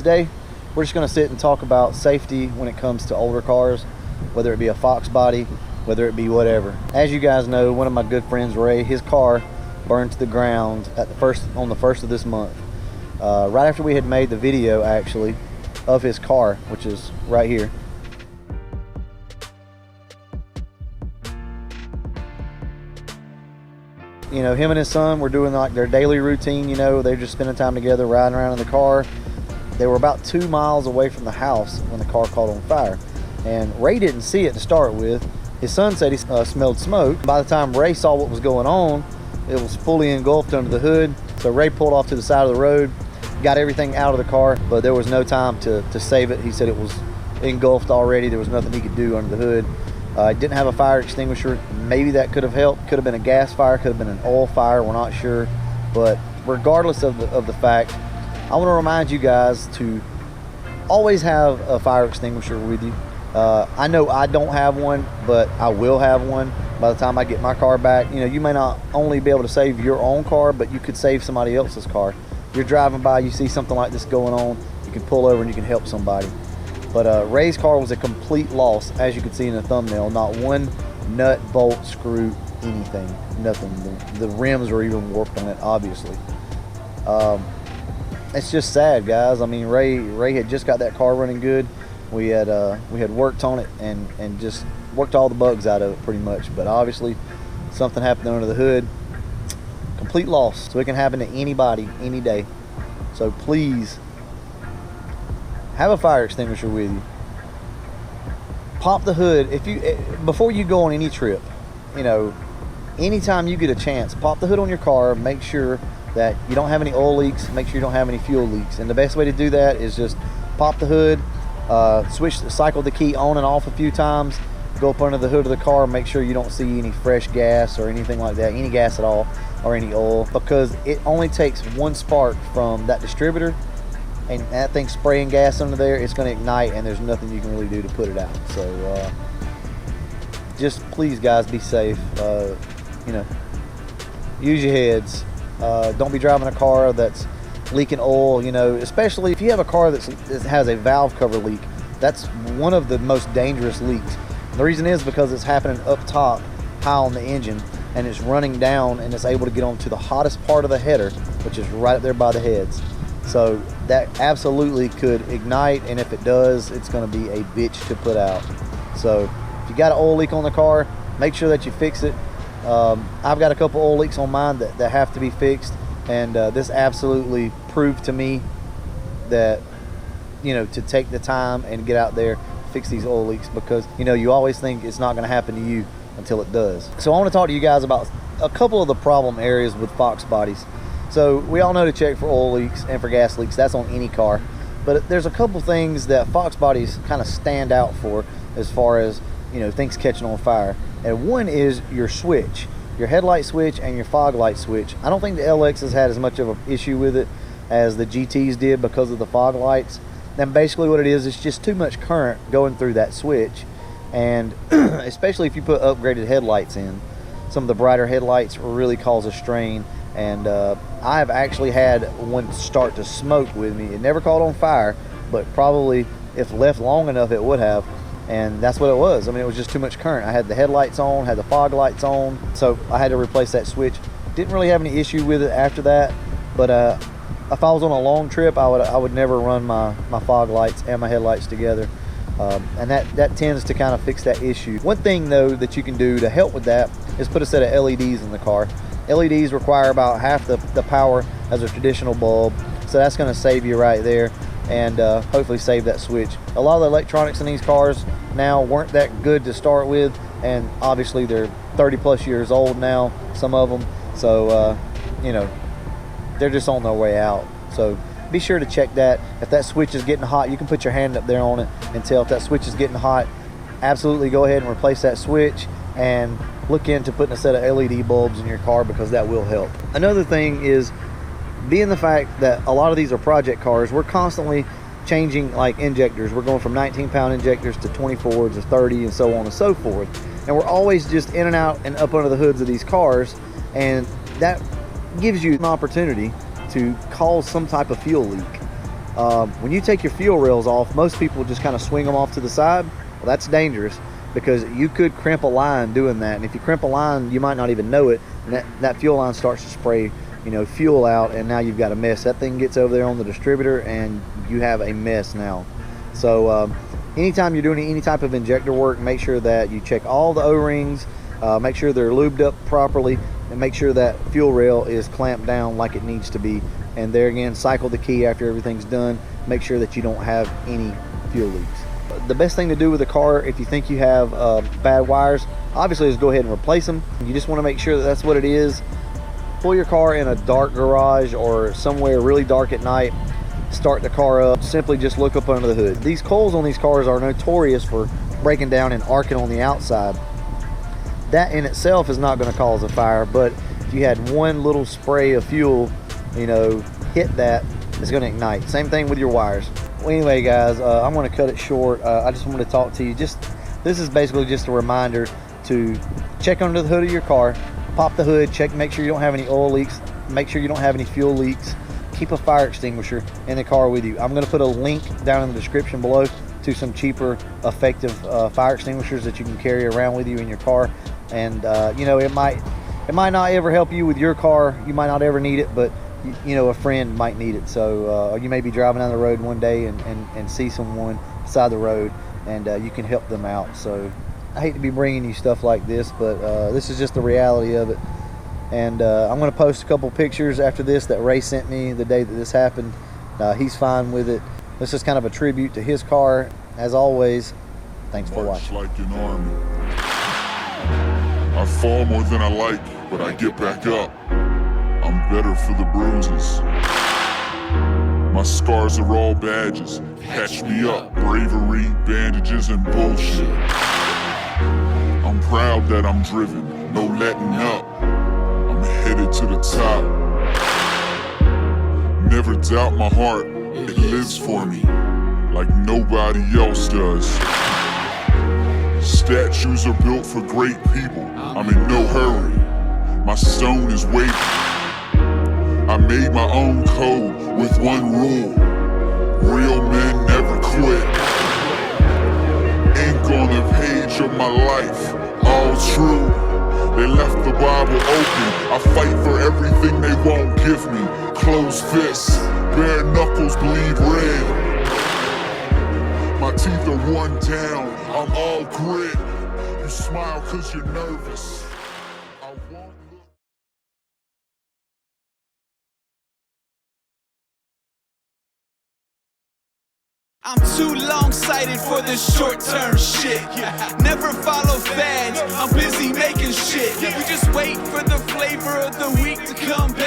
today we're just going to sit and talk about safety when it comes to older cars, whether it be a Fox body, whether it be whatever. As you guys know, one of my good friends, Ray, his car burned to the ground on the 1st of this month. Right after we had made the video, actually, of his car, which is right here. You know, him and his son were doing like their daily routine, you know, they're just spending time together, riding around in the car. They were about 2 miles away from the house when the car caught on fire. And Ray didn't see it to start with. His son said he smelled smoke. By the time Ray saw what was going on, it was fully engulfed under the hood. So Ray pulled off to the side of the road, got everything out of the car, but there was no time to save it. He said it was engulfed already. There was nothing he could do under the hood. It didn't have a fire extinguisher. Maybe that could have helped. Could have been a gas fire, could have been an oil fire, we're not sure. But regardless of the fact, I want to remind you guys to always have a fire extinguisher with you. I know I don't have one, but I will have one by the time I get my car back. You know, you may not only be able to save your own car, but you could save somebody else's car. You're driving by, you see something like this going on, you can pull over and you can help somebody. But Ray's car was a complete loss, as you can see in the thumbnail. Not one nut, bolt, screw, anything, nothing. The rims were even warped on it, obviously. It's just sad, guys. I mean, Ray had just got that car running good. We had worked on it and just worked all the bugs out of it pretty much. But obviously, something happened under the hood. Complete loss. So it can happen to anybody, any day. So please, have a fire extinguisher with you. Pop the hood before you go on any trip. You know, anytime you get a chance, pop the hood on your car. Make sure that you don't have any oil leaks. Make sure you don't have any fuel leaks. And the best way to do that is just pop the hood, cycle the key on and off a few times, go up under the hood of the car, make sure you don't see any fresh gas or anything like that, any gas at all, or any oil, because it only takes one spark from that distributor and that thing spraying gas under there, it's going to ignite and there's nothing you can really do to put it out. So just please, guys, be safe. You know, use your heads. Don't be driving a car that's leaking oil, you know, especially if you have a car that has a valve cover leak. That's one of the most dangerous leaks. The reason is because it's happening up top, high on the engine, and it's running down and it's able to get onto the hottest part of the header, which is right up there by the heads. So that absolutely could ignite, and if it does, it's going to be a bitch to put out. So if you got an oil leak on the car, make sure that you fix it. I've got a couple oil leaks on mine that have to be fixed, and this absolutely proved to me that, you know, to take the time and get out there, fix these oil leaks, because, you know, you always think it's not going to happen to you until it does. So I want to talk to you guys about a couple of the problem areas with Fox bodies. So we all know to check for oil leaks and for gas leaks. That's on any car. But there's a couple things that Fox bodies kind of stand out for as far as, you know, things catching on fire. And one is your switch, your headlight switch and your fog light switch. I don't think the LX has had as much of an issue with it as the GTs did because of the fog lights. And basically what it is just too much current going through that switch. And especially if you put upgraded headlights in, some of the brighter headlights really cause a strain. And I've actually had one start to smoke with me. It never caught on fire, but probably if left long enough it would have. And that's what it was. I mean, it was just too much current. I had the headlights on, had the fog lights on, so I had to replace that switch. Didn't really have any issue with it after that, but if I was on a long trip, I would never run my fog lights and my headlights together. And that tends to kind of fix that issue. One thing though that you can do to help with that is put a set of LEDs in the car. LEDs require about half the power as a traditional bulb, so that's going to save you right there, and hopefully save that switch. A lot of the electronics in these cars now weren't that good to start with, and obviously they're 30 plus years old now, some of them, so you know, they're just on their way out. So be sure to check that. If that switch is getting hot, you can put your hand up there on it and tell if that switch is getting hot. Absolutely go ahead and replace that switch, and look into putting a set of LED bulbs in your car, because that will help. Another thing is, being the fact that a lot of these are project cars, we're constantly changing like injectors. We're going from 19-pound injectors to 24s to 30 and so on and so forth. And we're always just in and out and up under the hoods of these cars, and that gives you an opportunity to cause some type of fuel leak. When you take your fuel rails off, most people just kind of swing them off to the side. Well, that's dangerous because you could crimp a line doing that. And if you crimp a line, you might not even know it. And that fuel line starts to spray, fuel out, and now you've got a mess. That thing gets over there on the distributor and you have a mess now. So anytime you're doing any type of injector work, make sure that you check all the O-rings, make sure they're lubed up properly, and make sure that fuel rail is clamped down like it needs to be. And there again, cycle the key after everything's done. Make sure that you don't have any fuel leaks. The best thing to do with a car, if you think you have bad wires, obviously is go ahead and replace them. You just want to make sure that that's what it is. Pull your car in a dark garage or somewhere really dark at night. Start the car up, simply just look up under the hood. These coils on these cars are notorious for breaking down and arcing on the outside. That in itself is not going to cause a fire, but if you had one little spray of fuel, hit that, it's going to ignite. Same thing with your wires. Well, anyway, guys, I'm going to cut it short. I just wanted to talk to you. This is basically just a reminder to check under the hood of your car, pop the hood, check, make sure you don't have any oil leaks, make sure you don't have any fuel leaks. Keep a fire extinguisher in the car with you. I'm going to put a link down in the description below to some cheaper, effective fire extinguishers that you can carry around with you in your car. And it might not ever help you with your car. You might not ever need it, but a friend might need it. So you may be driving down the road one day and see someone beside the road, and you can help them out. So I hate to be bringing you stuff like this, but this is just the reality of it. And I'm going to post a couple pictures after this that Ray sent me the day that this happened. He's fine with it. This is kind of a tribute to his car. As always, thanks for watching. Like an army. I fall more than I like, but I get back up. I'm better for the bruises. My scars are all badges. Patch me up. Bravery, bandages, and bullshit. I'm proud that I'm driven. No letting up. Headed to the top. Never doubt my heart, it lives for me like nobody else does. Statues are built for great people. I'm in no hurry, my stone is waiting. I made my own code with one rule: real men never quit. Ink on the page of my life, all true. They left the Bible open. I fight for everything they won't give me. Closed fists, bare knuckles bleed red. My teeth are worn down, I'm all grit. You smile cause you're nervous. I'm too long-sighted for this short-term shit. Never follow fads, I'm busy making shit. We just wait for the flavor of the week to come back.